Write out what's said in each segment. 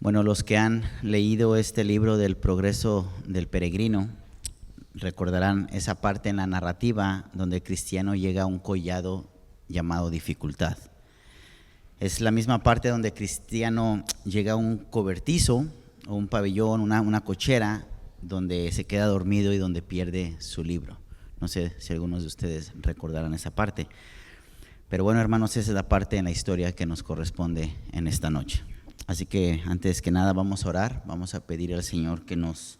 Bueno, los que han leído este libro del progreso del peregrino recordarán esa parte en la narrativa donde Cristiano llega a un collado llamado dificultad. Es la misma parte donde Cristiano llega a un cobertizo o un pabellón, una cochera, donde se queda dormido y donde pierde su libro. No sé si algunos de ustedes recordarán esa parte. Pero bueno, hermanos, esa es la parte en la historia que nos corresponde en esta noche. Así que antes que nada vamos a orar, vamos a pedir al Señor que nos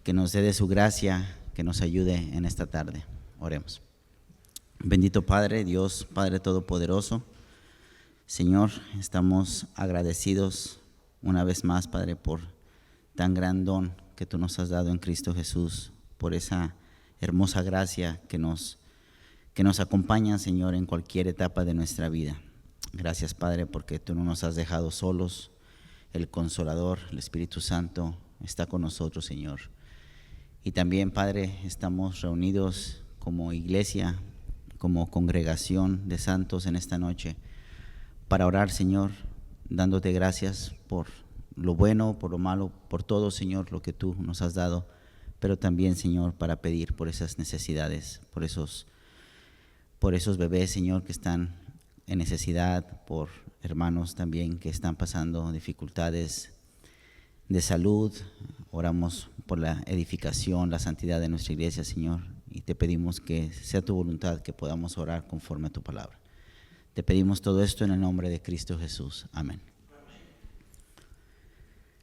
dé de su gracia, que nos ayude en esta tarde. Oremos. Bendito Padre, Dios, Padre Todopoderoso, Señor, estamos agradecidos una vez más, Padre, por tan gran don que tú nos has dado en Cristo Jesús, por esa hermosa gracia que nos acompaña, Señor, en cualquier etapa de nuestra vida. Gracias, Padre, porque tú no nos has dejado solos. El Consolador, el Espíritu Santo, está con nosotros, Señor. Y también, Padre, estamos reunidos como iglesia, como congregación de santos en esta noche, para orar, Señor, dándote gracias por lo bueno, por lo malo, por todo, Señor, lo que tú nos has dado, pero también, Señor, para pedir por esas necesidades, por esos bebés, Señor, que están en necesidad, por hermanos también que están pasando dificultades de salud. Oramos por la edificación, la santidad de nuestra iglesia, Señor, y te pedimos que sea tu voluntad que podamos orar conforme a tu palabra. Te pedimos todo esto en el nombre de Cristo Jesús. Amén.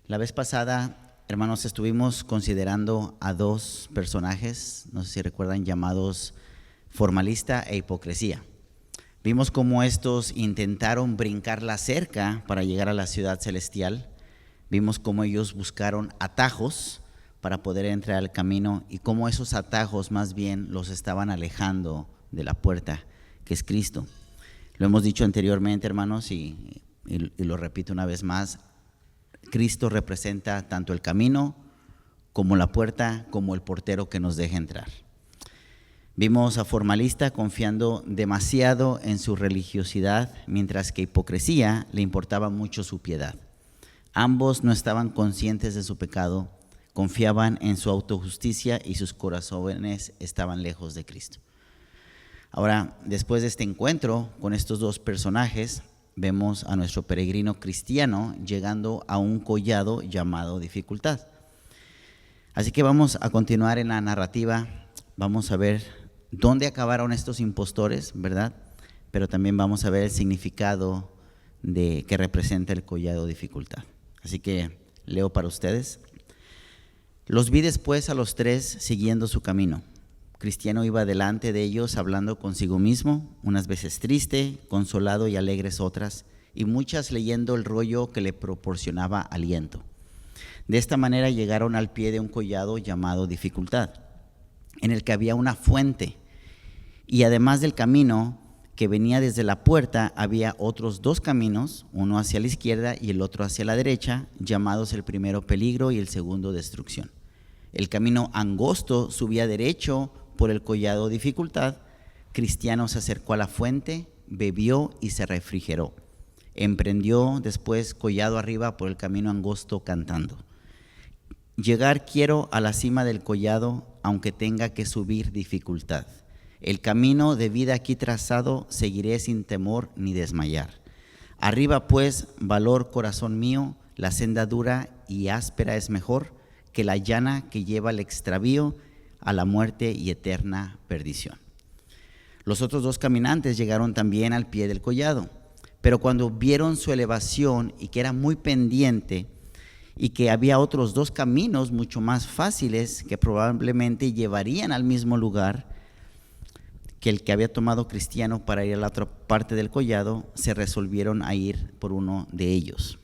La vez pasada, hermanos, estuvimos considerando a dos personajes, no sé si recuerdan, llamados formalista e hipocresía. Vimos cómo estos intentaron brincar la cerca para llegar a la ciudad celestial. Vimos cómo ellos buscaron atajos para poder entrar al camino y cómo esos atajos más bien los estaban alejando de la puerta, que es Cristo. Lo hemos dicho anteriormente, hermanos, y lo repito una vez más. Cristo representa tanto el camino como la puerta, como el portero que nos deja entrar. Vimos a formalista confiando demasiado en su religiosidad, mientras que hipocresía le importaba mucho su piedad. Ambos no estaban conscientes de su pecado, confiaban en su autojusticia y sus corazones estaban lejos de Cristo. Ahora, después de este encuentro con estos dos personajes, vemos a nuestro peregrino cristiano llegando a un collado llamado dificultad. Así que vamos a continuar en la narrativa, vamos a ver dónde acabaron estos impostores, ¿verdad? Pero también vamos a ver el significado que representa el collado dificultad. Así que leo para ustedes. Los vi después a los tres siguiendo su camino. Cristiano iba delante de ellos hablando consigo mismo, unas veces triste, consolado y alegres otras, y muchas leyendo el rollo que le proporcionaba aliento. De esta manera llegaron al pie de un collado llamado Dificultad, en el que había una fuente, y además del camino que venía desde la puerta, había otros dos caminos, uno hacia la izquierda y el otro hacia la derecha, llamados el primero peligro y el segundo destrucción. El camino angosto subía derecho por el collado Dificultad. Cristiano se acercó a la fuente, bebió y se refrigeró. Emprendió después collado arriba por el camino angosto cantando: llegar quiero a la cima del collado, aunque tenga que subir dificultad. El camino de vida aquí trazado seguiré sin temor ni desmayar. Arriba pues, valor corazón mío, la senda dura y áspera es mejor que la llana que lleva al extravío, a la muerte y eterna perdición. Los otros dos caminantes llegaron también al pie del collado, pero cuando vieron su elevación y que era muy pendiente y que había otros dos caminos mucho más fáciles que probablemente llevarían al mismo lugar que el que había tomado Cristiano para ir a la otra parte del collado, se resolvieron a ir por uno de ellos.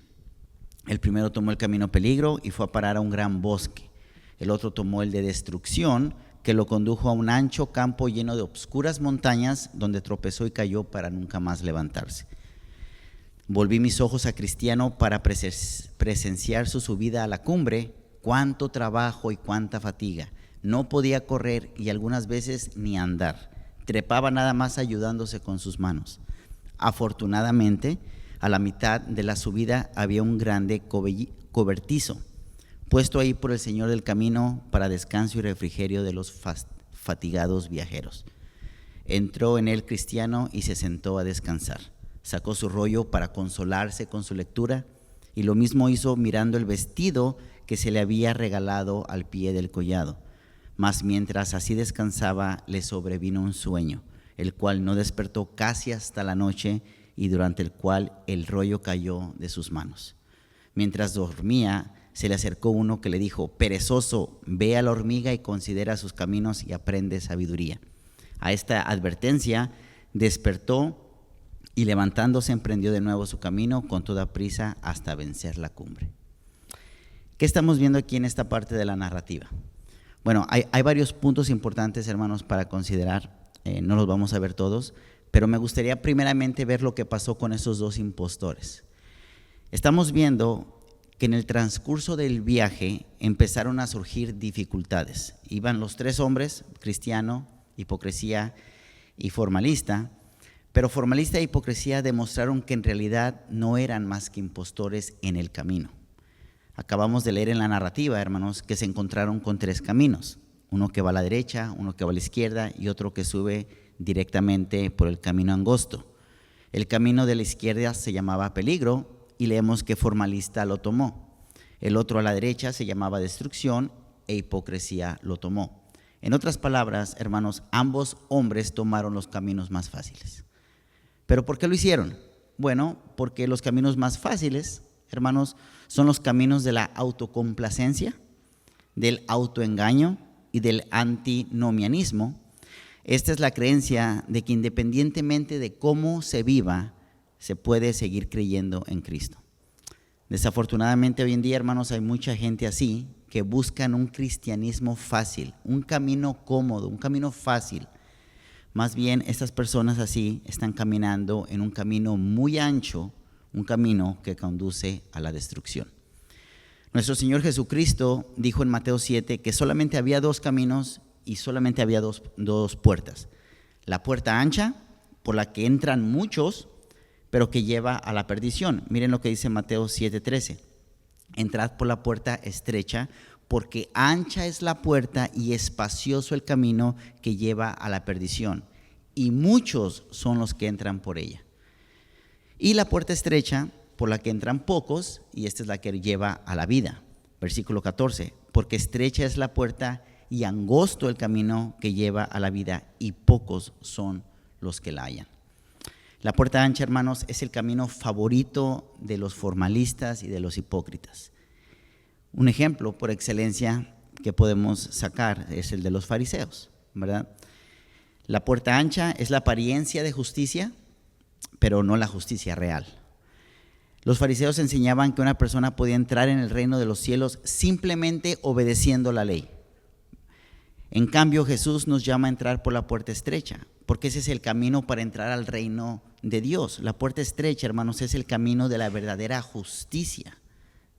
El primero tomó el camino peligro y fue a parar a un gran bosque. El otro tomó el de destrucción, que lo condujo a un ancho campo lleno de obscuras montañas, donde tropezó y cayó para nunca más levantarse. Volví mis ojos a Cristiano para presenciar su subida a la cumbre. Cuánto trabajo y cuánta fatiga. No podía correr y algunas veces ni andar. Trepaba nada más ayudándose con sus manos. Afortunadamente, a la mitad de la subida había un grande cobertizo, puesto ahí por el Señor del camino para descanso y refrigerio de los fatigados viajeros. Entró en él cristiano y se sentó a descansar. Sacó su rollo para consolarse con su lectura, y lo mismo hizo mirando el vestido que se le había regalado al pie del collado. Mas mientras así descansaba, le sobrevino un sueño, el cual no despertó casi hasta la noche, y durante el cual el rollo cayó de sus manos. Mientras dormía, se le acercó uno que le dijo: perezoso, ve a la hormiga y considera sus caminos y aprende sabiduría. A esta advertencia despertó y levantándose emprendió de nuevo su camino con toda prisa hasta vencer la cumbre. ¿Qué estamos viendo aquí en esta parte de la narrativa? Bueno, hay varios puntos importantes, hermanos, para considerar. No los vamos a ver todos, pero me gustaría primeramente ver lo que pasó con esos dos impostores. Estamos viendo que en el transcurso del viaje empezaron a surgir dificultades. Iban los tres hombres, cristiano, hipocresía y formalista, pero formalista e hipocresía demostraron que en realidad no eran más que impostores en el camino. Acabamos de leer en la narrativa, hermanos, que se encontraron con tres caminos: uno que va a la derecha, uno que va a la izquierda y otro que sube directamente por el camino angosto. El camino de la izquierda se llamaba peligro y leemos que formalista lo tomó. El otro a la derecha se llamaba destrucción e hipocresía lo tomó. En otras palabras, hermanos, ambos hombres tomaron los caminos más fáciles. ¿Pero por qué lo hicieron? Bueno, porque los caminos más fáciles, hermanos, son los caminos de la autocomplacencia, del autoengaño y del antinomianismo. Esta es la creencia de que independientemente de cómo se viva, se puede seguir creyendo en Cristo. Desafortunadamente hoy en día, hermanos, hay mucha gente así que buscan un cristianismo fácil, un camino cómodo, un camino fácil. Más bien, estas personas así están caminando en un camino muy ancho, un camino que conduce a la destrucción. Nuestro Señor Jesucristo dijo en Mateo 7 que solamente había dos caminos y solamente había dos puertas. La puerta ancha, por la que entran muchos, pero que lleva a la perdición. Miren lo que dice Mateo 7:13. Entrad por la puerta estrecha, porque ancha es la puerta y espacioso el camino que lleva a la perdición, y muchos son los que entran por ella. Y la puerta estrecha, por la que entran pocos, y esta es la que lleva a la vida. Versículo 14, porque estrecha es la puerta y angosto el camino que lleva a la vida, y pocos son los que la hallan. La puerta ancha, hermanos, es el camino favorito de los formalistas y de los hipócritas. Un ejemplo por excelencia que podemos sacar es el de los fariseos, ¿verdad? La puerta ancha es la apariencia de justicia, pero no la justicia real. Los fariseos enseñaban que una persona podía entrar en el reino de los cielos simplemente obedeciendo la ley. En cambio, Jesús nos llama a entrar por la puerta estrecha, porque ese es el camino para entrar al reino de Dios. La puerta estrecha, hermanos, es el camino de la verdadera justicia.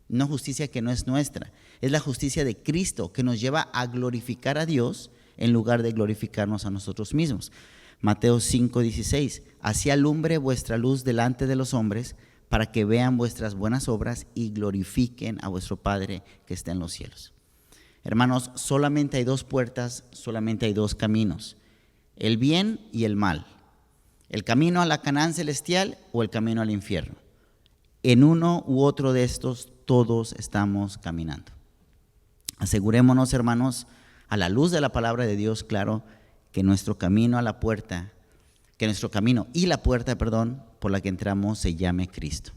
No justicia que no es nuestra, es la justicia de Cristo que nos lleva a glorificar a Dios en lugar de glorificarnos a nosotros mismos. Mateo 5:16, así alumbre vuestra luz delante de los hombres, para que vean vuestras buenas obras y glorifiquen a vuestro Padre que está en los cielos. Hermanos, solamente hay dos puertas, solamente hay dos caminos: el bien y el mal, el camino a la Canaán celestial o el camino al infierno. En uno u otro de estos todos estamos caminando. Asegurémonos, hermanos, a la luz de la palabra de Dios, claro, que nuestro camino a la puerta, que nuestro camino y la puerta, por la que entramos se llame Cristo.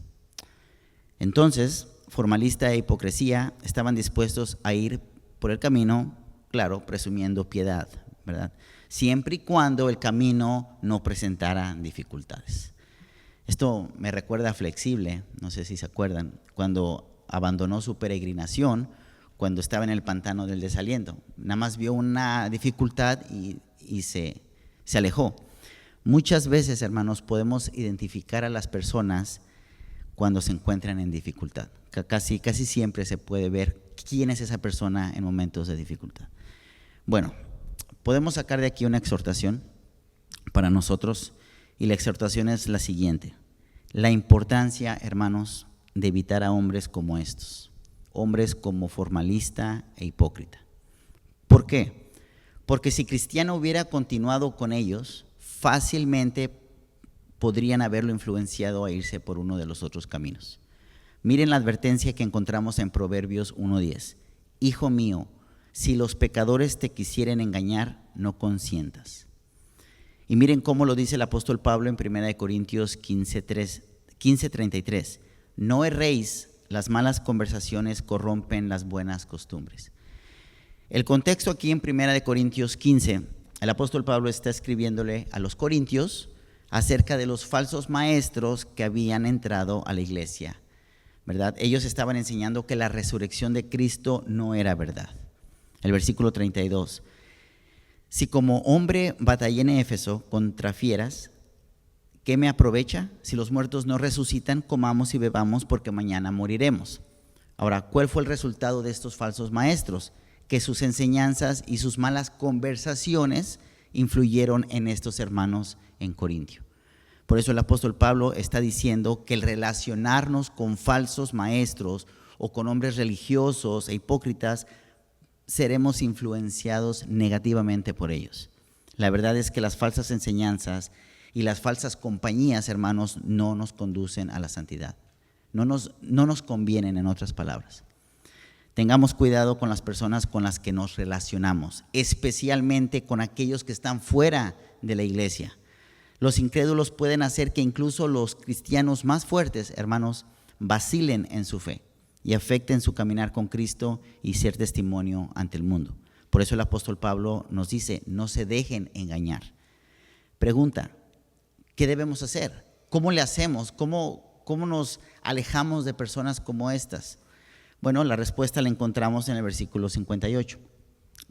Entonces, formalista e hipocresía estaban dispuestos a ir por el camino, claro, presumiendo piedad, ¿verdad? Siempre y cuando el camino no presentara dificultades. Esto me recuerda a Flexible, no sé si se acuerdan, cuando abandonó su peregrinación, cuando estaba en el pantano del desaliento. Nada más vio una dificultad y se alejó. Muchas veces, hermanos, podemos identificar a las personas cuando se encuentran en dificultad. Casi siempre se puede ver quién es esa persona en momentos de dificultad. Bueno, podemos sacar de aquí una exhortación para nosotros, y la exhortación es la siguiente: la importancia, hermanos, de evitar a hombres como estos, hombres como formalista e hipócrita. ¿Por qué? Porque si Cristiano hubiera continuado con ellos, fácilmente podrían haberlo influenciado a irse por uno de los otros caminos. Miren la advertencia que encontramos en Proverbios 1:10. Hijo mío, si los pecadores te quisieren engañar, no consientas. Y miren cómo lo dice el apóstol Pablo en 1 Corintios 15:33. No erréis, las malas conversaciones corrompen las buenas costumbres. El contexto aquí en 1 Corintios 15, el apóstol Pablo está escribiéndole a los corintios acerca de los falsos maestros que habían entrado a la iglesia, ¿verdad? Ellos estaban enseñando que la resurrección de Cristo no era verdad. El versículo 32. Si como hombre batallé en Éfeso contra fieras, ¿qué me aprovecha? Si los muertos no resucitan, comamos y bebamos porque mañana moriremos. Ahora, ¿cuál fue el resultado de estos falsos maestros? Que sus enseñanzas y sus malas conversaciones influyeron en estos hermanos en Corintio. Por eso el apóstol Pablo está diciendo que el relacionarnos con falsos maestros o con hombres religiosos e hipócritas, seremos influenciados negativamente por ellos. La verdad es que las falsas enseñanzas y las falsas compañías, hermanos, no nos conducen a la santidad. No nos convienen, en otras palabras. Tengamos cuidado con las personas con las que nos relacionamos, especialmente con aquellos que están fuera de la iglesia. Los incrédulos pueden hacer que incluso los cristianos más fuertes, hermanos, vacilen en su fe y afecten su caminar con Cristo y ser testimonio ante el mundo. Por eso el apóstol Pablo nos dice, no se dejen engañar. Pregunta, ¿qué debemos hacer? ¿Cómo le hacemos? ¿Cómo nos alejamos de personas como estas? Bueno, la respuesta la encontramos en el versículo 58,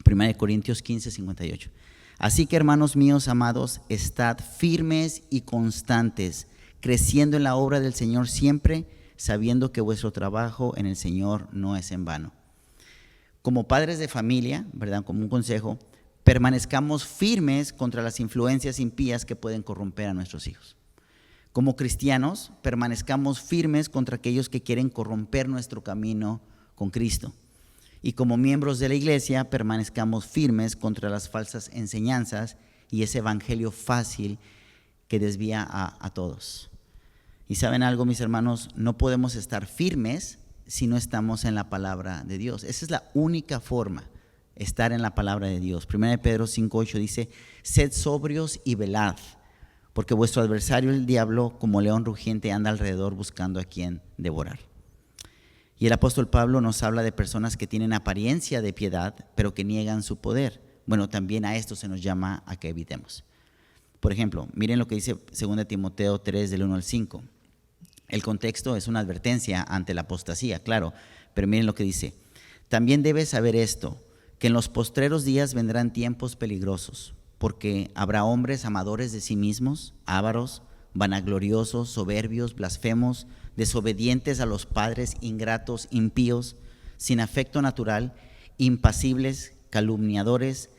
1 Corintios 15, 58. Así que, hermanos míos amados, estad firmes y constantes, creciendo en la obra del Señor siempre, sabiendo que vuestro trabajo en el Señor no es en vano. Como padres de familia, ¿verdad? Como un consejo, permanezcamos firmes contra las influencias impías que pueden corromper a nuestros hijos. Como cristianos, permanezcamos firmes contra aquellos que quieren corromper nuestro camino con Cristo. Y como miembros de la iglesia, permanezcamos firmes contra las falsas enseñanzas y ese evangelio fácil que desvía a todos. Y ¿saben algo, mis hermanos? No podemos estar firmes si no estamos en la palabra de Dios. Esa es la única forma, estar en la palabra de Dios. 1 Pedro 5:8 dice, sed sobrios y velad, porque vuestro adversario el diablo, como león rugiente, anda alrededor buscando a quien devorar. Y el apóstol Pablo nos habla de personas que tienen apariencia de piedad, pero que niegan su poder. Bueno, también a esto se nos llama a que evitemos. Por ejemplo, miren lo que dice 2 Timoteo 3, del 1 al 5. El contexto es una advertencia ante la apostasía, claro, pero miren lo que dice. También debes saber esto, que en los postreros días vendrán tiempos peligrosos, porque habrá hombres amadores de sí mismos, ávaros, vanagloriosos, soberbios, blasfemos, desobedientes a los padres, ingratos, impíos, sin afecto natural, impasibles, calumniadores,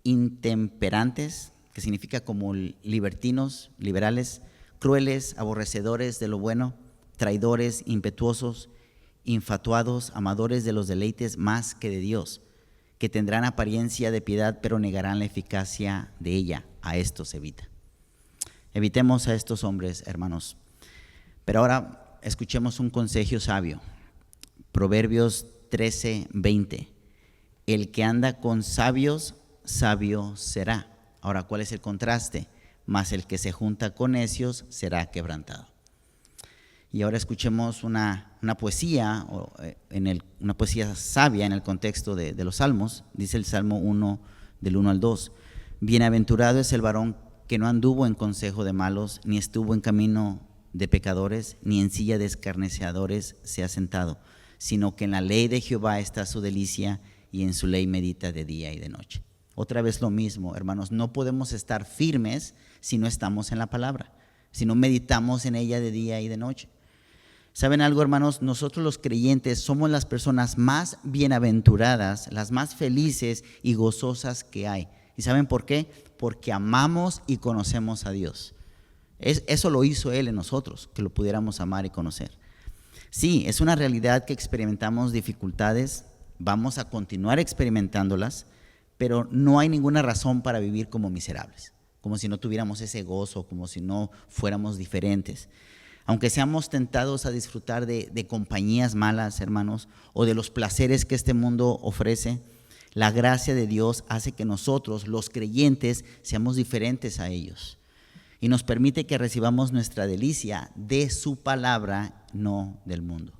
intemperantes, que significa como libertinos, liberales, crueles, aborrecedores de lo bueno, traidores, impetuosos, infatuados, amadores de los deleites más que de Dios, que tendrán apariencia de piedad, pero negarán la eficacia de ella. A estos evita. Evitemos a estos hombres, hermanos. Pero ahora escuchemos un consejo sabio. Proverbios 13:20. El que anda con sabios, sabio será. Ahora, ¿cuál es el contraste? Mas el que se junta con necios será quebrantado. Y ahora escuchemos una poesía, una poesía sabia en el contexto de los salmos. Dice el Salmo 1, del 1 al 2. Bienaventurado es el varón que no anduvo en consejo de malos, ni estuvo en camino de pecadores, ni en silla de escarnecedores se ha sentado, sino que en la ley de Jehová está su delicia, y en su ley medita de día y de noche. Otra vez lo mismo, hermanos, no podemos estar firmes si no estamos en la palabra, si no meditamos en ella de día y de noche. ¿Saben algo, hermanos? Nosotros los creyentes somos las personas más bienaventuradas, las más felices y gozosas que hay. ¿Y saben por qué? Porque amamos y conocemos a Dios. Eso lo hizo Él en nosotros, que lo pudiéramos amar y conocer. Sí, es una realidad que experimentamos dificultades, vamos a continuar experimentándolas, pero no hay ninguna razón para vivir como miserables, como si no tuviéramos ese gozo, como si no fuéramos diferentes. Aunque seamos tentados a disfrutar de compañías malas, hermanos, o de los placeres que este mundo ofrece, la gracia de Dios hace que nosotros, los creyentes, seamos diferentes a ellos y nos permite que recibamos nuestra delicia de su palabra, no del mundo.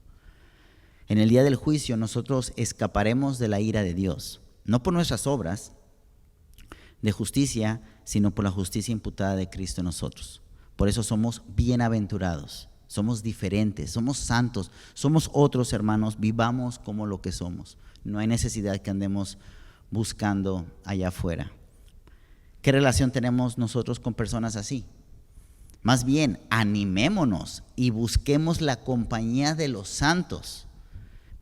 En el día del juicio nosotros escaparemos de la ira de Dios, no por nuestras obras de justicia, sino por la justicia imputada de Cristo en nosotros. Por eso somos bienaventurados, somos diferentes, somos santos, somos otros, hermanos, vivamos como lo que somos. No hay necesidad que andemos buscando allá afuera. ¿Qué relación tenemos nosotros con personas así? Más bien, animémonos y busquemos la compañía de los santos,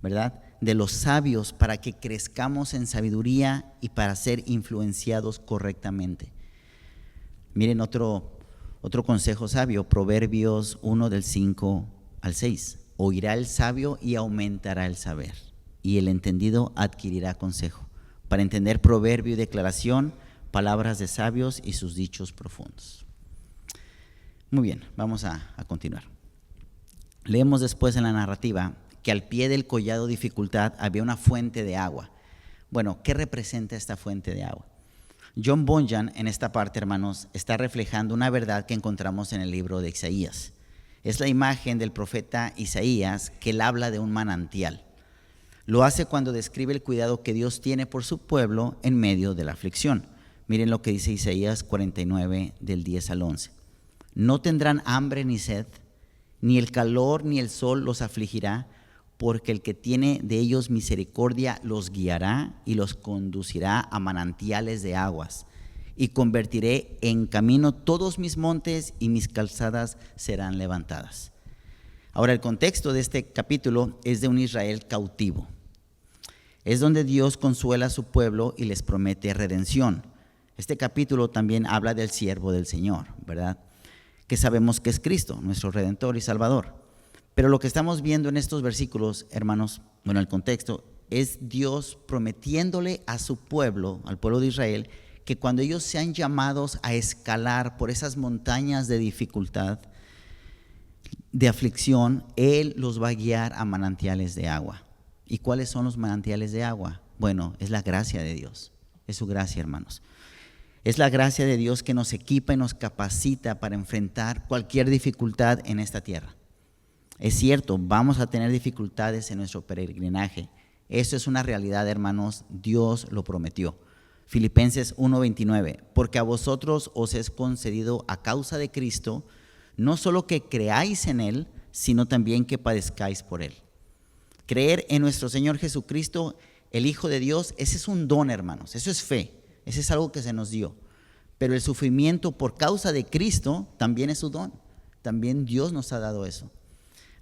¿verdad? De los sabios, para que crezcamos en sabiduría y para ser influenciados correctamente. Miren otro consejo sabio, Proverbios 1 del 5 al 6. Oirá el sabio y aumentará el saber, y el entendido adquirirá consejo, para entender proverbio y declaración, palabras de sabios y sus dichos profundos. Muy bien, vamos a continuar. Leemos después en la narrativa que al pie del collado Dificultad había una fuente de agua. Bueno, ¿qué representa esta fuente de agua? John Bunyan en esta parte, hermanos, está reflejando una verdad que encontramos en el libro de Isaías. Es la imagen del profeta Isaías que él habla de un manantial. Lo hace cuando describe el cuidado que Dios tiene por su pueblo en medio de la aflicción. Miren lo que dice Isaías 49 del 10 al 11. No tendrán hambre ni sed, ni el calor ni el sol los afligirá, porque el que tiene de ellos misericordia los guiará y los conducirá a manantiales de aguas. Y convertiré en camino todos mis montes y mis calzadas serán levantadas. Ahora, el contexto de este capítulo es de un Israel cautivo. Es donde Dios consuela a su pueblo y les promete redención. Este capítulo también habla del siervo del Señor, ¿verdad? Que sabemos que es Cristo, nuestro Redentor y Salvador. Pero lo que estamos viendo en estos versículos, hermanos, bueno, el contexto, es Dios prometiéndole a su pueblo, al pueblo de Israel, que cuando ellos sean llamados a escalar por esas montañas de dificultad, de aflicción, Él los va a guiar a manantiales de agua. ¿Y cuáles son los manantiales de agua? Bueno, es la gracia de Dios, es su gracia, hermanos. Es la gracia de Dios que nos equipa y nos capacita para enfrentar cualquier dificultad en esta tierra. Es cierto, vamos a tener dificultades en nuestro peregrinaje. Eso es una realidad, hermanos, Dios lo prometió. Filipenses 1:29, porque a vosotros os es concedido a causa de Cristo, no solo que creáis en Él, sino también que padezcáis por Él. Creer en nuestro Señor Jesucristo, el Hijo de Dios, ese es un don, hermanos, eso es fe, ese es algo que se nos dio. Pero el sufrimiento por causa de Cristo también es su don, también Dios nos ha dado eso,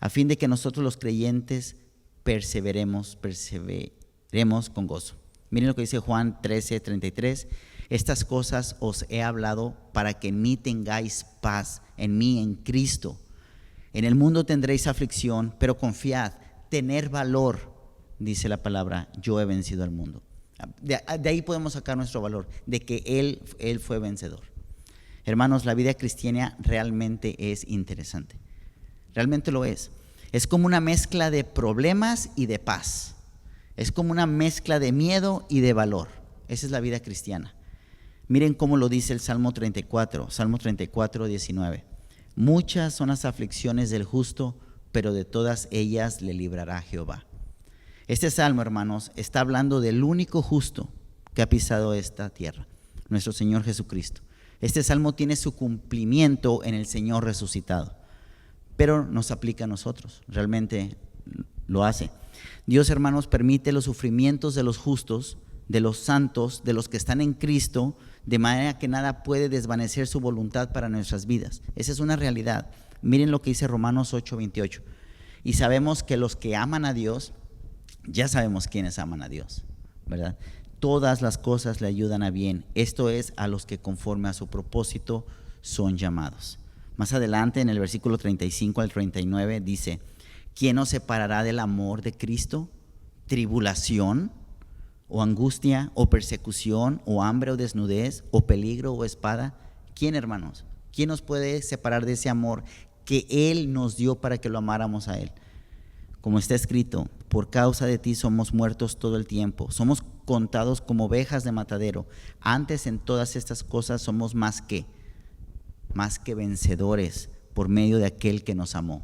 a fin de que nosotros los creyentes perseveremos con gozo. Miren lo que dice Juan 13:33, estas cosas os he hablado para que en mí tengáis paz, en mí, en Cristo. En el mundo tendréis aflicción, pero confiad, tener valor, dice la palabra, yo he vencido al mundo. De ahí podemos sacar nuestro valor, de que Él fue vencedor. Hermanos, la vida cristiana realmente es interesante, realmente lo es. Es como una mezcla de problemas y de paz. Es como una mezcla de miedo y de valor. Esa es la vida cristiana. Miren cómo lo dice el Salmo 34, 19. Muchas son las aflicciones del justo, pero de todas ellas le librará Jehová. Este salmo, hermanos, está hablando del único justo que ha pisado esta tierra, nuestro Señor Jesucristo. Este salmo tiene su cumplimiento en el Señor resucitado, pero nos aplica a nosotros, realmente lo hace. Dios, hermanos, permite los sufrimientos de los justos, de los santos, de los que están en Cristo, de manera que nada puede desvanecer su voluntad para nuestras vidas. Esa es una realidad. Miren lo que dice Romanos 8:28. Y sabemos que los que aman a Dios, ya sabemos quiénes aman a Dios, ¿verdad? Todas las cosas le ayudan a bien. Esto es, a los que conforme a su propósito son llamados. Más adelante, en el versículo 35 al 39, dice: ¿quién nos separará del amor de Cristo? ¿Tribulación, o angustia, o persecución, o hambre, o desnudez, o peligro, o espada? ¿Quién, hermanos? ¿Quién nos puede separar de ese amor que Él nos dio para que lo amáramos a Él? Como está escrito: por causa de ti somos muertos todo el tiempo, somos contados como ovejas de matadero. Antes, en todas estas cosas somos más que vencedores por medio de aquel que nos amó.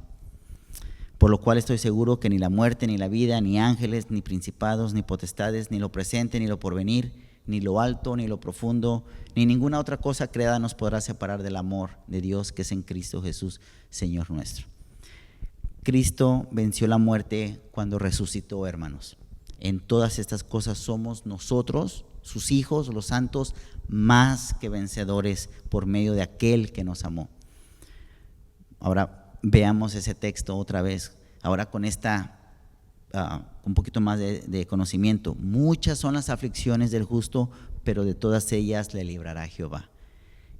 Por lo cual estoy seguro que ni la muerte, ni la vida, ni ángeles, ni principados, ni potestades, ni lo presente, ni lo porvenir, ni lo alto, ni lo profundo, ni ninguna otra cosa creada nos podrá separar del amor de Dios que es en Cristo Jesús, Señor nuestro. Cristo venció la muerte cuando resucitó, hermanos. En todas estas cosas somos nosotros, sus hijos, los santos, más que vencedores por medio de aquel que nos amó. Ahora veamos ese texto otra vez, ahora con un poquito más de conocimiento. Muchas son las aflicciones del justo, pero de todas ellas le librará Jehová.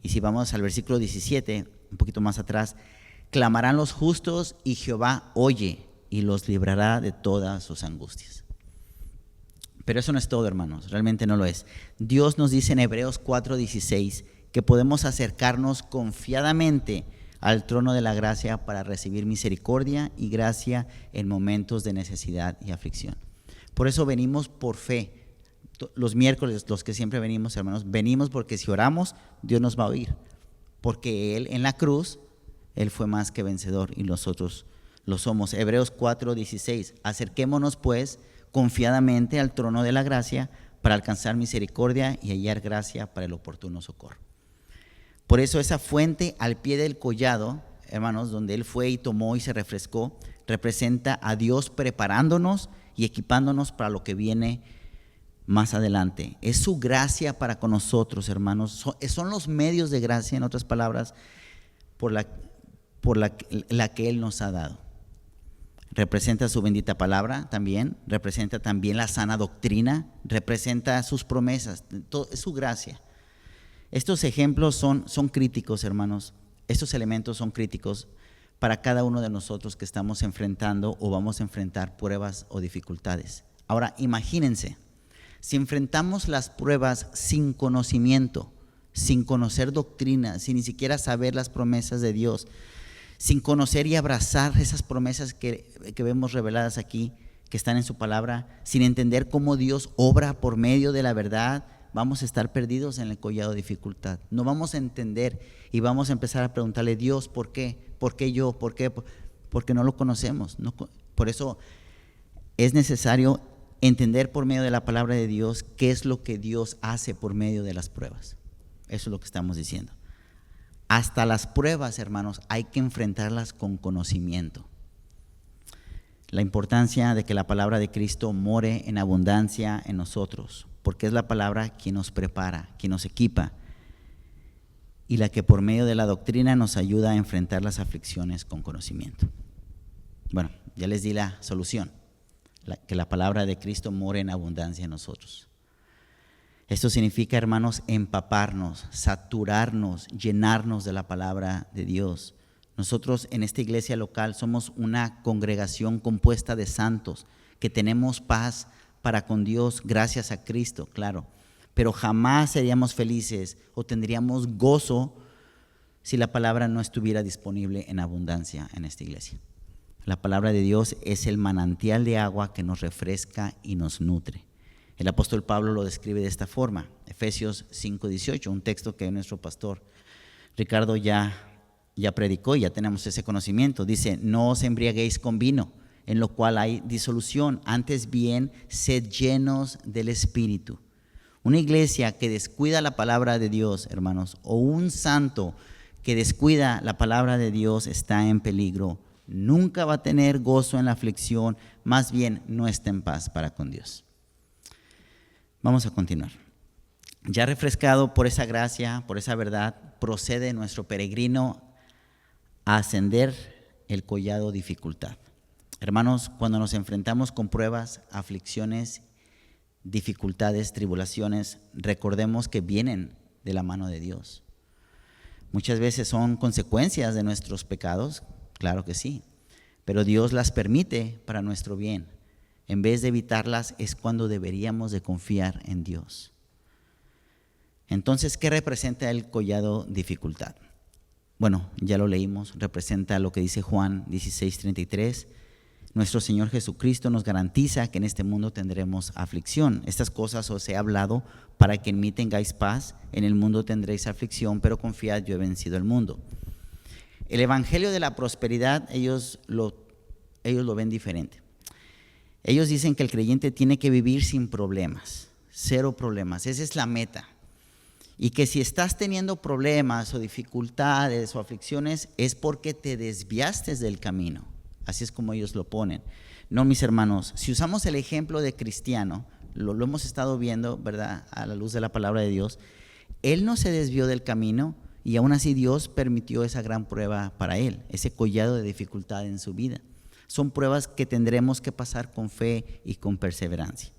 Y si vamos al versículo 17, un poquito más atrás: clamarán los justos y Jehová oye y los librará de todas sus angustias. Pero eso no es todo, hermanos, realmente no lo es. Dios nos dice en Hebreos 4:16 que podemos acercarnos confiadamente al trono de la gracia para recibir misericordia y gracia en momentos de necesidad y aflicción. Por eso venimos por fe. Los miércoles, los que siempre venimos, hermanos, venimos porque si oramos, Dios nos va a oír. Porque Él en la cruz, Él fue más que vencedor y nosotros lo somos. Hebreos 4:16: acerquémonos pues confiadamente al trono de la gracia para alcanzar misericordia y hallar gracia para el oportuno socorro. Por eso esa fuente al pie del collado, hermanos, donde Él fue y tomó y se refrescó, representa a Dios preparándonos y equipándonos para lo que viene más adelante. Es su gracia para con nosotros, hermanos. Son los medios de gracia, en otras palabras, por la que Él nos ha dado. Representa su bendita palabra también, representa también la sana doctrina, representa sus promesas, es su gracia. Estos ejemplos son críticos, hermanos. Estos elementos son críticos para cada uno de nosotros que estamos enfrentando o vamos a enfrentar pruebas o dificultades. Ahora, imagínense, si enfrentamos las pruebas sin conocimiento, sin conocer doctrina, sin ni siquiera saber las promesas de Dios, sin conocer y abrazar esas promesas que vemos reveladas aquí, que están en su palabra, sin entender cómo Dios obra por medio de la verdad, vamos a estar perdidos en el collado de dificultad. No vamos a entender y vamos a empezar a preguntarle: Dios, ¿por qué? ¿Por qué yo? ¿Por qué? Porque no lo conocemos. Por eso es necesario entender por medio de la palabra de Dios qué es lo que Dios hace por medio de las pruebas. Eso es lo que estamos diciendo. Hasta las pruebas, hermanos, hay que enfrentarlas con conocimiento. La importancia de que la palabra de Cristo more en abundancia en nosotros, porque es la palabra quien nos prepara, quien nos equipa, y la que por medio de la doctrina nos ayuda a enfrentar las aflicciones con conocimiento. Bueno, ya les di la solución, que la palabra de Cristo more en abundancia en nosotros. Esto significa, hermanos, empaparnos, saturarnos, llenarnos de la palabra de Dios. Nosotros en esta iglesia local somos una congregación compuesta de santos que tenemos paz para con Dios gracias a Cristo, claro. Pero jamás seríamos felices o tendríamos gozo si la palabra no estuviera disponible en abundancia en esta iglesia. La palabra de Dios es el manantial de agua que nos refresca y nos nutre. El apóstol Pablo lo describe de esta forma, Efesios 5:18, un texto que nuestro pastor Ricardo ya predicó y ya tenemos ese conocimiento. Dice: no os embriaguéis con vino, en lo cual hay disolución, antes bien sed llenos del Espíritu. Una iglesia que descuida la palabra de Dios, hermanos, o un santo que descuida la palabra de Dios está en peligro. Nunca va a tener gozo en la aflicción, más bien no está en paz para con Dios. Vamos a continuar. Ya refrescado por esa gracia, por esa verdad, procede nuestro peregrino a ascender el collado dificultad. Hermanos, cuando nos enfrentamos con pruebas, aflicciones, dificultades, tribulaciones, recordemos que vienen de la mano de Dios. Muchas veces son consecuencias de nuestros pecados, claro que sí, pero Dios las permite para nuestro bien. En vez de evitarlas es cuando deberíamos de confiar en Dios. Entonces, ¿qué representa el collado dificultad? Bueno, ya lo leímos, representa lo que dice Juan 16:33. Nuestro Señor Jesucristo nos garantiza que en este mundo tendremos aflicción. Estas cosas os he hablado para que en mí tengáis paz. En el mundo tendréis aflicción, pero confiad, yo he vencido el mundo. El evangelio de la prosperidad, ellos lo ven diferente. Ellos dicen que el creyente tiene que vivir sin problemas, cero problemas. Esa es la meta. Y que si estás teniendo problemas o dificultades o aflicciones es porque te desviaste del camino. Así es como ellos lo ponen. No, mis hermanos, si usamos el ejemplo de Cristiano, lo hemos estado viendo, ¿verdad? A la luz de la palabra de Dios, él no se desvió del camino y aún así Dios permitió esa gran prueba para él, ese collado de dificultad en su vida. Son pruebas que tendremos que pasar con fe y con perseverancia.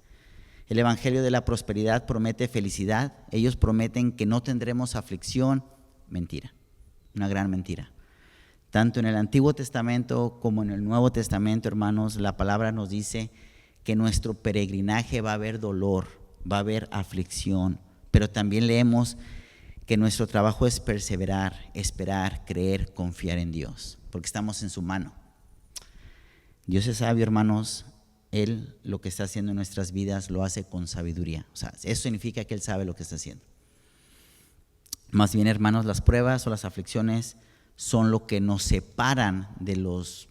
El evangelio de la prosperidad promete felicidad. Ellos prometen que no tendremos aflicción. Mentira, una gran mentira. Tanto en el Antiguo Testamento como en el Nuevo Testamento, hermanos, la palabra nos dice que en nuestro peregrinaje va a haber dolor, va a haber aflicción, pero también leemos que nuestro trabajo es perseverar, esperar, creer, confiar en Dios, porque estamos en su mano. Dios es sabio, hermanos. Él lo que está haciendo en nuestras vidas lo hace con sabiduría. O sea, eso significa que Él sabe lo que está haciendo. Más bien, hermanos, las pruebas o las aflicciones son lo que nos separan de los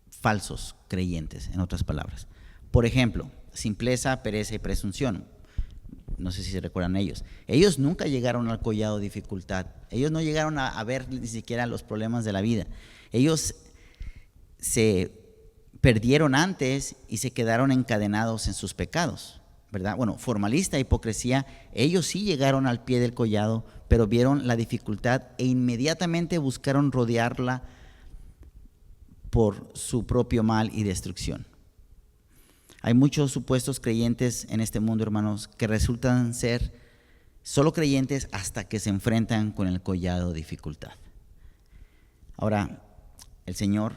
falsos creyentes, en otras palabras. Por ejemplo, simpleza, pereza y presunción. No sé si se recuerdan ellos. Ellos nunca llegaron al collado de dificultad. Ellos no llegaron a ver ni siquiera los problemas de la vida. Ellos se perdieron antes y se quedaron encadenados en sus pecados, ¿verdad? Bueno, formalista, hipocresía, ellos sí llegaron al pie del collado, pero vieron la dificultad e inmediatamente buscaron rodearla por su propio mal y destrucción. Hay muchos supuestos creyentes en este mundo, hermanos, que resultan ser solo creyentes hasta que se enfrentan con el collado de dificultad. Ahora, el Señor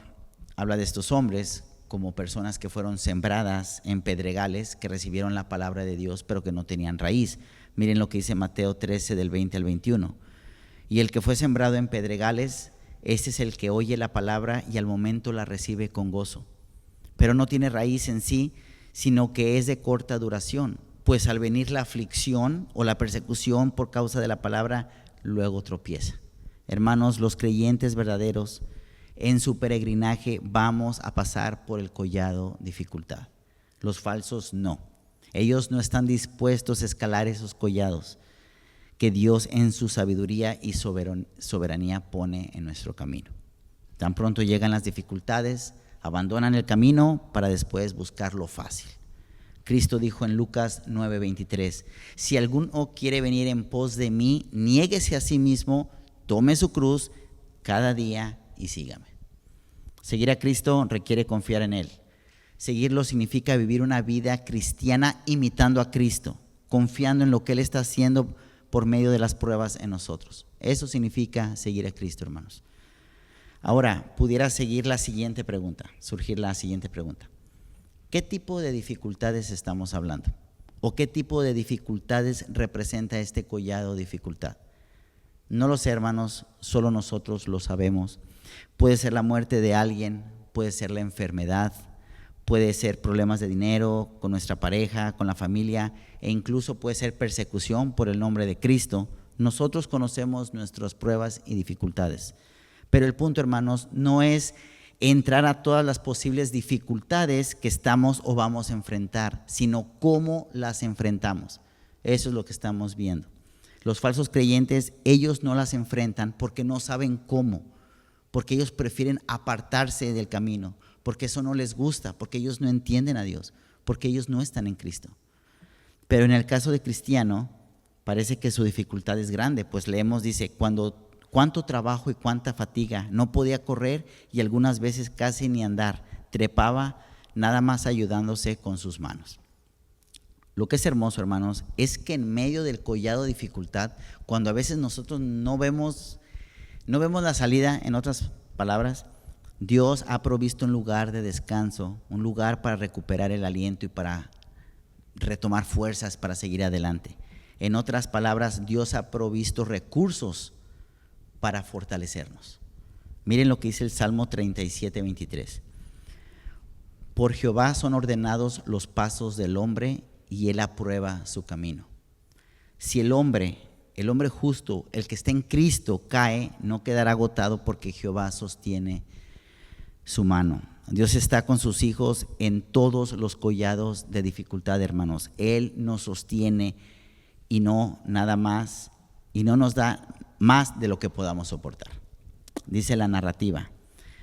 habla de estos hombres como personas que fueron sembradas en pedregales, que recibieron la palabra de Dios, pero que no tenían raíz. Miren lo que dice Mateo 13, del 20 al 21. Y el que fue sembrado en pedregales, este es el que oye la palabra y al momento la recibe con gozo, pero no tiene raíz en sí, sino que es de corta duración, pues al venir la aflicción o la persecución por causa de la palabra, luego tropieza. Hermanos, los creyentes verdaderos, en su peregrinaje vamos a pasar por el collado dificultad. Los falsos no. Ellos no están dispuestos a escalar esos collados que Dios en su sabiduría y soberanía pone en nuestro camino. Tan pronto llegan las dificultades, abandonan el camino para después buscar lo fácil. Cristo dijo en Lucas 9:23, si alguno quiere venir en pos de mí, niéguese a sí mismo, tome su cruz cada día y sígame. Seguir a Cristo requiere confiar en Él. Seguirlo significa vivir una vida cristiana imitando a Cristo, confiando en lo que Él está haciendo por medio de las pruebas en nosotros. Eso significa seguir a Cristo, hermanos. Ahora, pudiera surgir la siguiente pregunta. ¿Qué tipo de dificultades estamos hablando? ¿O qué tipo de dificultades representa este collado de dificultad? No lo sé, hermanos, solo nosotros lo sabemos. Puede ser la muerte de alguien, puede ser la enfermedad, puede ser problemas de dinero con nuestra pareja, con la familia, e incluso puede ser persecución por el nombre de Cristo. Nosotros conocemos nuestras pruebas y dificultades. Pero el punto, hermanos, no es entrar a todas las posibles dificultades que estamos o vamos a enfrentar, sino cómo las enfrentamos. Eso es lo que estamos viendo. Los falsos creyentes, ellos no las enfrentan porque no saben cómo, porque ellos prefieren apartarse del camino, porque eso no les gusta, porque ellos no entienden a Dios, porque ellos no están en Cristo. Pero en el caso de cristiano, parece que su dificultad es grande, pues leemos, dice, cuánto trabajo y cuánta fatiga, no podía correr y algunas veces casi ni andar, trepaba nada más ayudándose con sus manos. lo que es hermoso, hermanos, es que en medio del collado de dificultad, cuando a veces nosotros no vemos la salida, en otras palabras, Dios ha provisto un lugar de descanso, un lugar para recuperar el aliento y para retomar fuerzas para seguir adelante. En otras palabras, Dios ha provisto recursos para fortalecernos. Miren lo que dice el Salmo 37:23. Por Jehová son ordenados los pasos del hombre, y él aprueba su camino. Si el hombre justo, el que está en Cristo, cae, no quedará agotado, porque Jehová sostiene su mano. Dios está con sus hijos en todos los collados de dificultad, hermanos. Él nos sostiene y no nada más, y no nos da más de lo que podamos soportar. Dice la narrativa: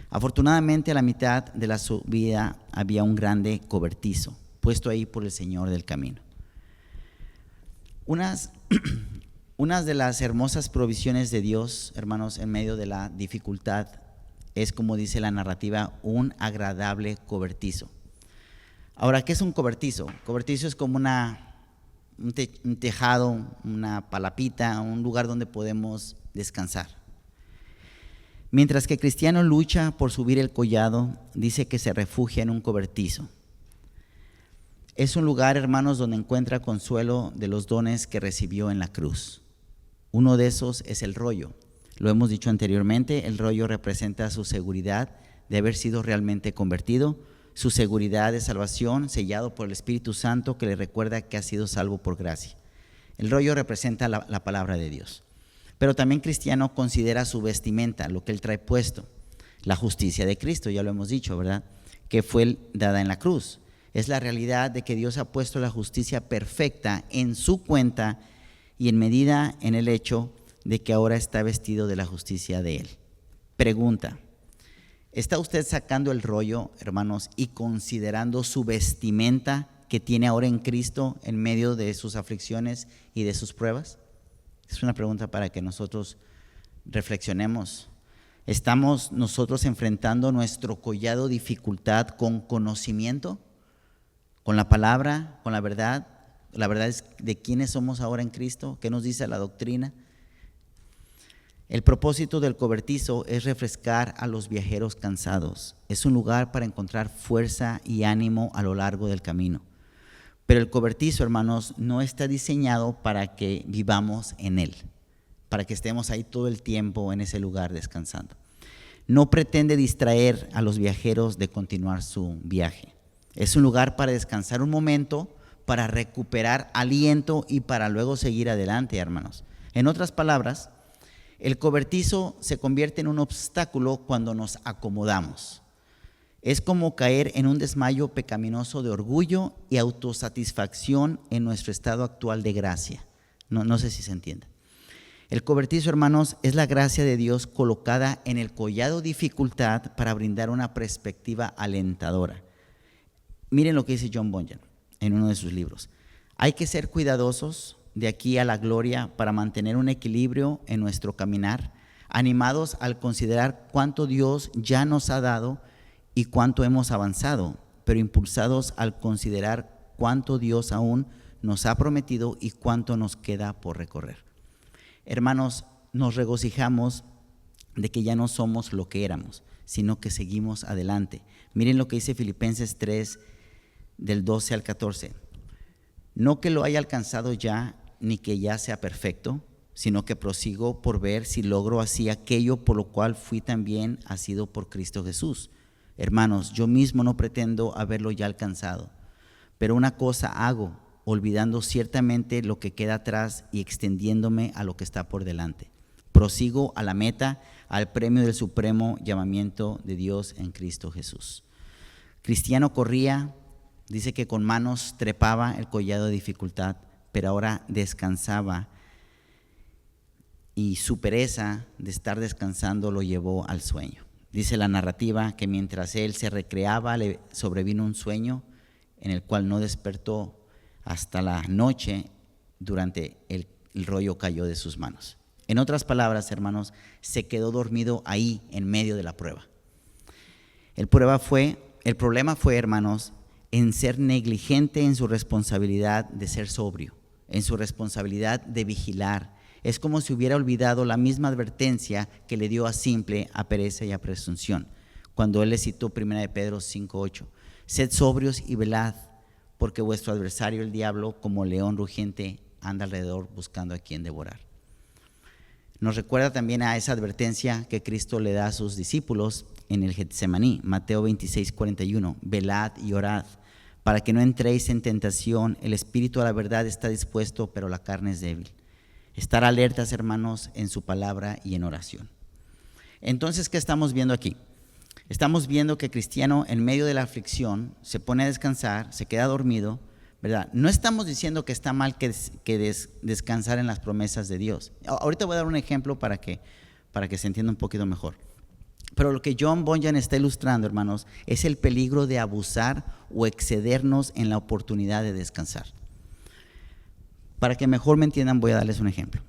afortunadamente, a la mitad de la subida había un grande cobertizo, puesto ahí por el Señor del camino. Unas de las hermosas provisiones de Dios, hermanos, en medio de la dificultad, es, como dice la narrativa, un agradable cobertizo. Ahora, ¿qué es un cobertizo? Cobertizo es como un tejado, una palapita, un lugar donde podemos descansar. Mientras que el cristiano lucha por subir el collado, dice que se refugia en un cobertizo. Es un lugar, hermanos, donde encuentra consuelo de los dones que recibió en la cruz. Uno de esos es el rollo. Lo hemos dicho anteriormente, el rollo representa su seguridad de haber sido realmente convertido, su seguridad de salvación, sellado por el Espíritu Santo, que le recuerda que ha sido salvo por gracia. El rollo representa la palabra de Dios. Pero también cristiano considera su vestimenta, lo que él trae puesto, la justicia de Cristo, ya lo hemos dicho, ¿verdad? Que fue dada en la cruz. Es la realidad de que Dios ha puesto la justicia perfecta en su cuenta y en medida en el hecho de que ahora está vestido de la justicia de Él. Pregunta: ¿está usted sacando el rollo, hermanos, y considerando su vestimenta que tiene ahora en Cristo en medio de sus aflicciones y de sus pruebas? Es una pregunta para que nosotros reflexionemos. ¿Estamos nosotros enfrentando nuestro collado de dificultad con conocimiento, con la palabra, con la verdad? La verdad es de quiénes somos ahora en Cristo, qué nos dice la doctrina. El propósito del cobertizo es refrescar a los viajeros cansados. Es un lugar para encontrar fuerza y ánimo a lo largo del camino. Pero el cobertizo, hermanos, no está diseñado para que vivamos en él, para que estemos ahí todo el tiempo en ese lugar descansando. No pretende distraer a los viajeros de continuar su viaje. Es un lugar para descansar un momento, para recuperar aliento y para luego seguir adelante, hermanos. En otras palabras, el cobertizo se convierte en un obstáculo cuando nos acomodamos. Es como caer en un desmayo pecaminoso de orgullo y autosatisfacción en nuestro estado actual de gracia. No sé si se entiende. El cobertizo, hermanos, es la gracia de Dios colocada en el collado de dificultad para brindar una perspectiva alentadora. Miren lo que dice John Bunyan en uno de sus libros. Hay que ser cuidadosos de aquí a la gloria para mantener un equilibrio en nuestro caminar, animados al considerar cuánto Dios ya nos ha dado y cuánto hemos avanzado, pero impulsados al considerar cuánto Dios aún nos ha prometido y cuánto nos queda por recorrer. Hermanos, nos regocijamos de que ya no somos lo que éramos, sino que seguimos adelante. Miren lo que dice Filipenses 3, del 12 al 14. No que lo haya alcanzado ya, ni que ya sea perfecto, sino que prosigo por ver si logro así aquello por lo cual fui también asido por Cristo Jesús. Hermanos, yo mismo no pretendo haberlo ya alcanzado, pero una cosa hago, olvidando ciertamente lo que queda atrás y extendiéndome a lo que está por delante. Prosigo a la meta, al premio del supremo llamamiento de Dios en Cristo Jesús. Cristiano corría, dice que con manos trepaba el collado de dificultad, pero ahora descansaba y su pereza de estar descansando lo llevó al sueño. Dice la narrativa que mientras él se recreaba le sobrevino un sueño en el cual no despertó hasta la noche. Durante el rollo cayó de sus manos. En otras palabras, hermanos, se quedó dormido ahí en medio de la prueba. El problema fue, hermanos, en ser negligente en su responsabilidad de ser sobrio, en su responsabilidad de vigilar. Es como si hubiera olvidado la misma advertencia que le dio a simple, a pereza y a presunción, cuando él le citó 1 de Pedro 5:8. Sed sobrios y velad, porque vuestro adversario el diablo, como león rugiente, anda alrededor buscando a quien devorar. Nos recuerda también a esa advertencia que Cristo le da a sus discípulos en el Getsemaní, Mateo 26:41. Velad y orad, para que no entréis en tentación. El espíritu a la verdad está dispuesto, pero la carne es débil. Estar alertas, hermanos, en su palabra y en oración. Entonces, ¿qué estamos viendo aquí? Estamos viendo que el cristiano en medio de la aflicción se pone a descansar, se queda dormido, ¿verdad? No estamos diciendo que está mal que descansar en las promesas de Dios. Ahorita voy a dar un ejemplo para que se entienda un poquito mejor. Pero lo que John Bunyan está ilustrando, hermanos, es el peligro de abusar o excedernos en la oportunidad de descansar. Para que mejor me entiendan, voy a darles un ejemplo.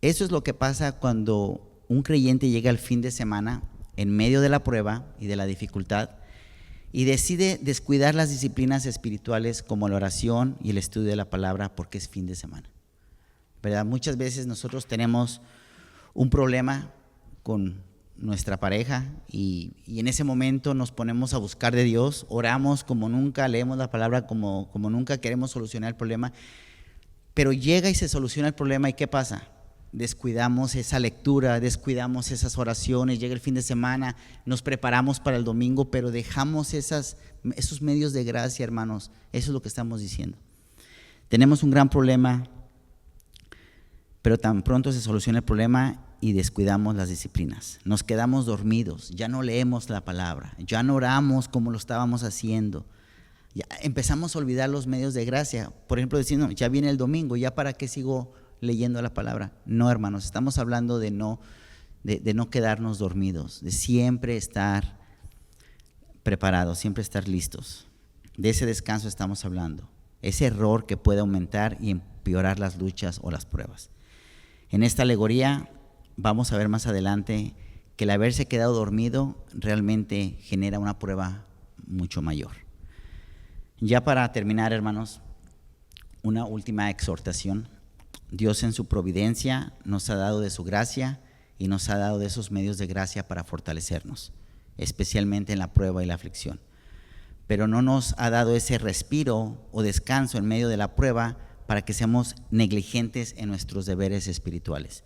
Eso es lo que pasa cuando un creyente llega al fin de semana en medio de la prueba y de la dificultad y decide descuidar las disciplinas espirituales como la oración y el estudio de la palabra porque es fin de semana, ¿verdad? Muchas veces nosotros tenemos un problema con nuestra pareja y en ese momento nos ponemos a buscar de Dios, oramos como nunca, leemos la palabra como nunca, queremos solucionar el problema, pero llega y se soluciona el problema y ¿qué pasa? Descuidamos esa lectura, descuidamos esas oraciones, llega el fin de semana, nos preparamos para el domingo, pero dejamos esos medios de gracia, hermanos. Eso es lo que estamos diciendo. Tenemos un gran problema, pero tan pronto se soluciona el problema y descuidamos las disciplinas. Nos quedamos dormidos, ya no leemos la palabra, ya no oramos como lo estábamos haciendo. Ya empezamos a olvidar los medios de gracia. Por ejemplo, diciendo, ya viene el domingo, ¿ya para qué sigo leyendo la palabra? No, hermanos, estamos hablando de no quedarnos dormidos, de siempre estar preparados, siempre estar listos. De ese descanso estamos hablando, ese error que puede aumentar y empeorar las luchas o las pruebas. En esta alegoría vamos a ver más adelante que el haberse quedado dormido realmente genera una prueba mucho mayor. Ya para terminar, hermanos, una última exhortación. Dios en su providencia nos ha dado de su gracia y nos ha dado de esos medios de gracia para fortalecernos, especialmente en la prueba y la aflicción. Pero no nos ha dado ese respiro o descanso en medio de la prueba para que seamos negligentes en nuestros deberes espirituales.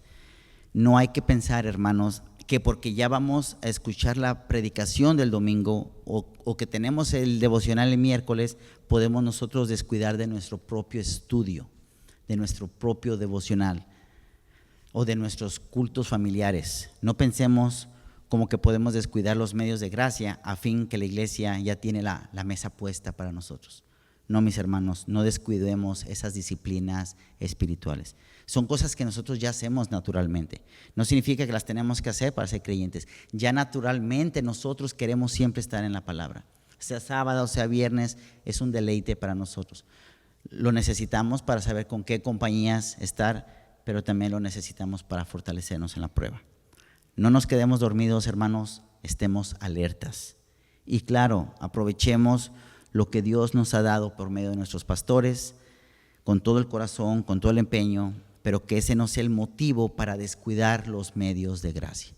No hay que pensar, hermanos, que porque ya vamos a escuchar la predicación del domingo o que tenemos el devocional el miércoles, podemos nosotros descuidar de nuestro propio estudio, de nuestro propio devocional o de nuestros cultos familiares. No pensemos como que podemos descuidar los medios de gracia a fin que la iglesia ya tiene la mesa puesta para nosotros. No, mis hermanos, no descuidemos esas disciplinas espirituales. Son cosas que nosotros ya hacemos naturalmente. No significa que las tenemos que hacer para ser creyentes. Ya naturalmente nosotros queremos siempre estar en la palabra. Sea sábado o sea viernes, es un deleite para nosotros. Lo necesitamos para saber con qué compañías estar, pero también lo necesitamos para fortalecernos en la prueba. No nos quedemos dormidos, hermanos, estemos alertas. Y claro, aprovechemos lo que Dios nos ha dado por medio de nuestros pastores, con todo el corazón, con todo el empeño, pero que ese no sea el motivo para descuidar los medios de gracia.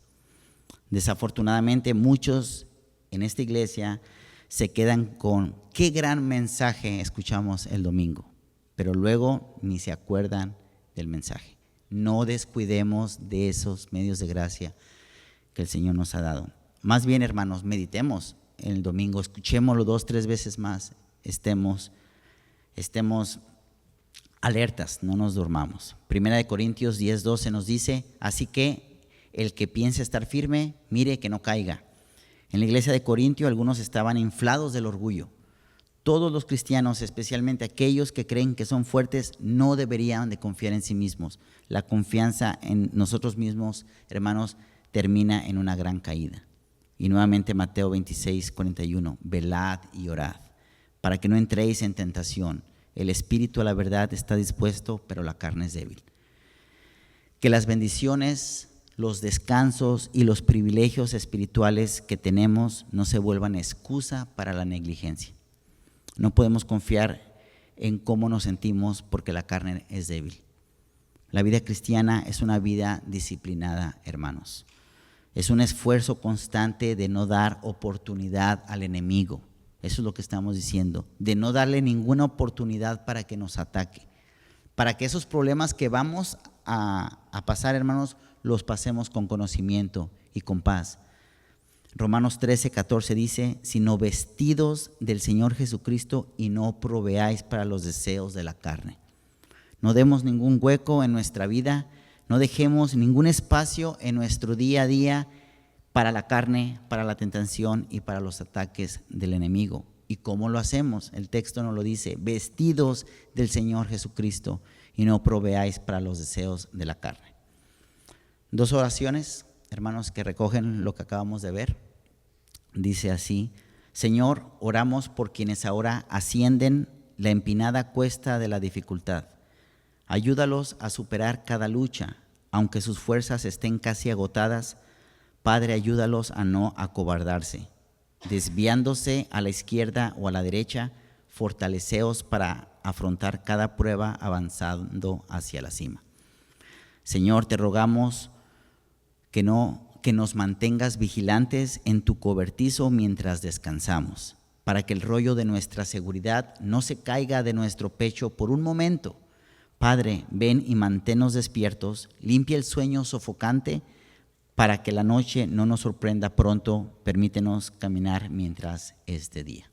Desafortunadamente, muchos en esta iglesia se quedan con qué gran mensaje escuchamos el domingo, pero luego ni se acuerdan del mensaje. No descuidemos de esos medios de gracia que el Señor nos ha dado. Más bien, hermanos, meditemos en el domingo, escuchémoslo 2, 3 veces más, estemos alertas, no nos durmamos. 1 Corintios 10:12 nos dice, así que el que piense estar firme, mire que no caiga. En la iglesia de Corintio algunos estaban inflados del orgullo. Todos los cristianos, especialmente aquellos que creen que son fuertes, no deberían de confiar en sí mismos. La confianza en nosotros mismos, hermanos, termina en una gran caída. Y nuevamente Mateo 26:41, velad y orad, para que no entréis en tentación. El espíritu a la verdad está dispuesto, pero la carne es débil. Que las bendiciones, los descansos y los privilegios espirituales que tenemos no se vuelvan excusa para la negligencia. No podemos confiar en cómo nos sentimos porque la carne es débil. La vida cristiana es una vida disciplinada, hermanos. Es un esfuerzo constante de no dar oportunidad al enemigo. Eso es lo que estamos diciendo, de no darle ninguna oportunidad para que nos ataque, para que esos problemas que vamos a pasar, hermanos, los pasemos con conocimiento y con paz. Romanos 13:14 dice, sino vestidos del Señor Jesucristo y no proveáis para los deseos de la carne. No demos ningún hueco en nuestra vida, no dejemos ningún espacio en nuestro día a día para la carne, para la tentación y para los ataques del enemigo. ¿Y cómo lo hacemos? El texto nos lo dice, vestidos del Señor Jesucristo y no proveáis para los deseos de la carne. Dos oraciones, hermanos, que recogen lo que acabamos de ver. Dice así, Señor, oramos por quienes ahora ascienden la empinada cuesta de la dificultad. Ayúdalos a superar cada lucha, aunque sus fuerzas estén casi agotadas. Padre, ayúdalos a no acobardarse. Desviándose a la izquierda o a la derecha, fortaleceos para afrontar cada prueba avanzando hacia la cima. Señor, te rogamos que nos mantengas vigilantes en tu cobertizo mientras descansamos, para que el rollo de nuestra seguridad no se caiga de nuestro pecho por un momento. Padre, ven y manténnos despiertos, limpia el sueño sofocante, para que la noche no nos sorprenda pronto, permítenos caminar mientras es de día.